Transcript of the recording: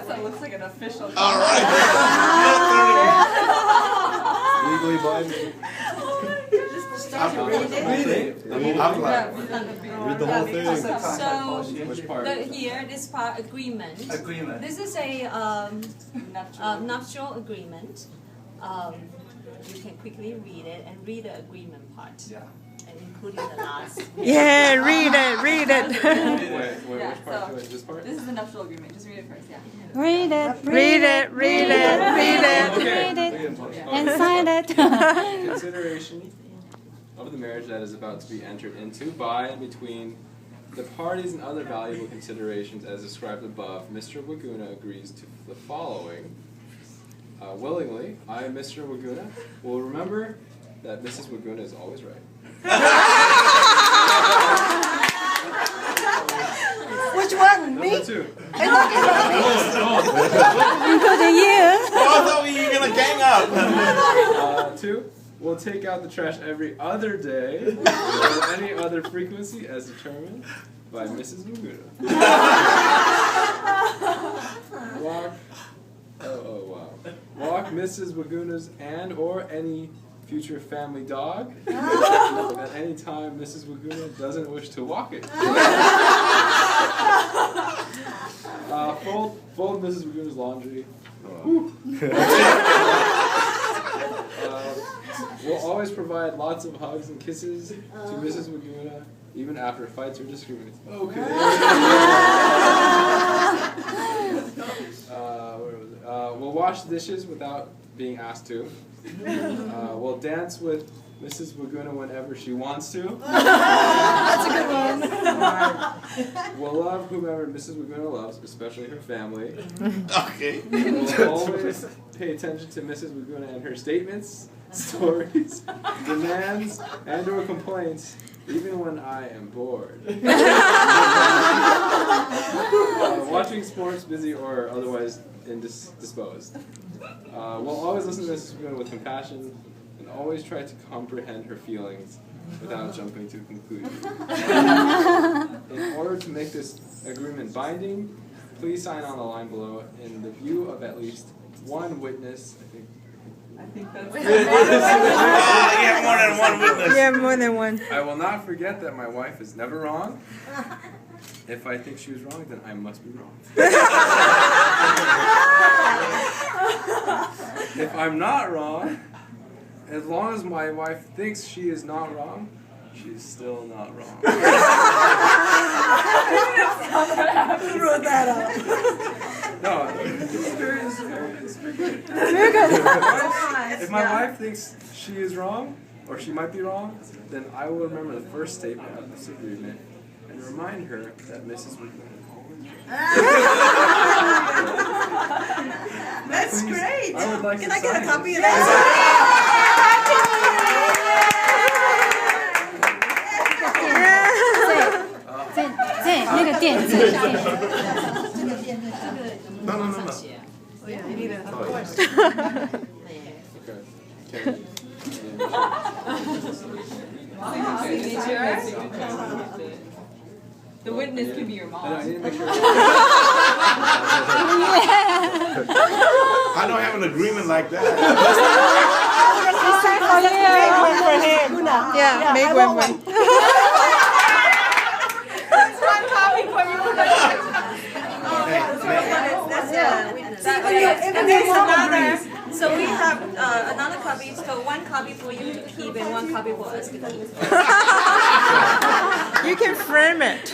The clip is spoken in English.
Yes, that looks like an official. All right. Legally binding. Start to read it. Read it. The whole I'm thing. glad. Read the whole thing. So Which part? here, this part agreement. Agreement. This is a nuptial agreement. You can quickly read it and read the agreement part, Yeah. and including the last. Yeah, read it, read it. Wait, Yeah, which part? so- Wait, this part? This is the nuptial agreement. Just read it first. Yeah. Read it, read it, read it, read it, read it, and sign it. Consideration of the marriage that is about to be entered into by and between the parties and other valuable considerations as described above. Mr. Waguna agrees to the following. Willingly, I, Mr. Waguna, will remember that Mrs. Waguna is always right. Which one? Me? Number 2. Including you. Oh, I thought we were gonna gang up. 2. We'll take out the trash every other day or any other frequency as determined by Mrs. Waguna. Walk Mrs. Waguna's and or any future family dog at any time Mrs. Waguna doesn't wish to walk it. Fold Mrs. Waguna's laundry. We'll always provide lots of hugs and kisses to Mrs. Waguna, even after fights or disagreements. Okay. Where was it? We'll wash dishes without being asked to. We'll dance with Mrs. Waguna whenever she wants to. That's a good one. We'll love whomever Mrs. Waguna loves, especially her family. Okay. We'll always pay attention to Mrs. Waguna and her statements, stories, demands, and or complaints, even when I am bored. Watching sports, busy or otherwise indisposed. We'll always listen to Mrs. Waguna with compassion and always try to comprehend her feelings without jumping to conclusions. In order to make this agreement binding, please sign on the line below in the view of at least one witness. I think that's. Yeah, more than one witness. Yeah, more than one. I will not forget that my wife is never wrong. If I think she was wrong, then I must be wrong. If I'm not wrong, as long as my wife thinks she is not wrong, she's still not wrong. Who wrote that up? No, it's very good. Very good. If my wife thinks she is wrong, or she might be wrong, then I will remember the first statement of this agreement and remind her that Mrs. Waguna is always right. That's Please, great. I would like Can to I get a sign copy it. of that? No, no, no, no. Oh yeah, you need it. Of course. Okay. Okay. Signature. The witness can be your I know, I mom. need to make sure. I don't have an agreement like that. Yeah, make one for him. That's one copy for you. And there's another. So we have another copy. So one copy for you to keep and one copy for us to keep. You can frame it.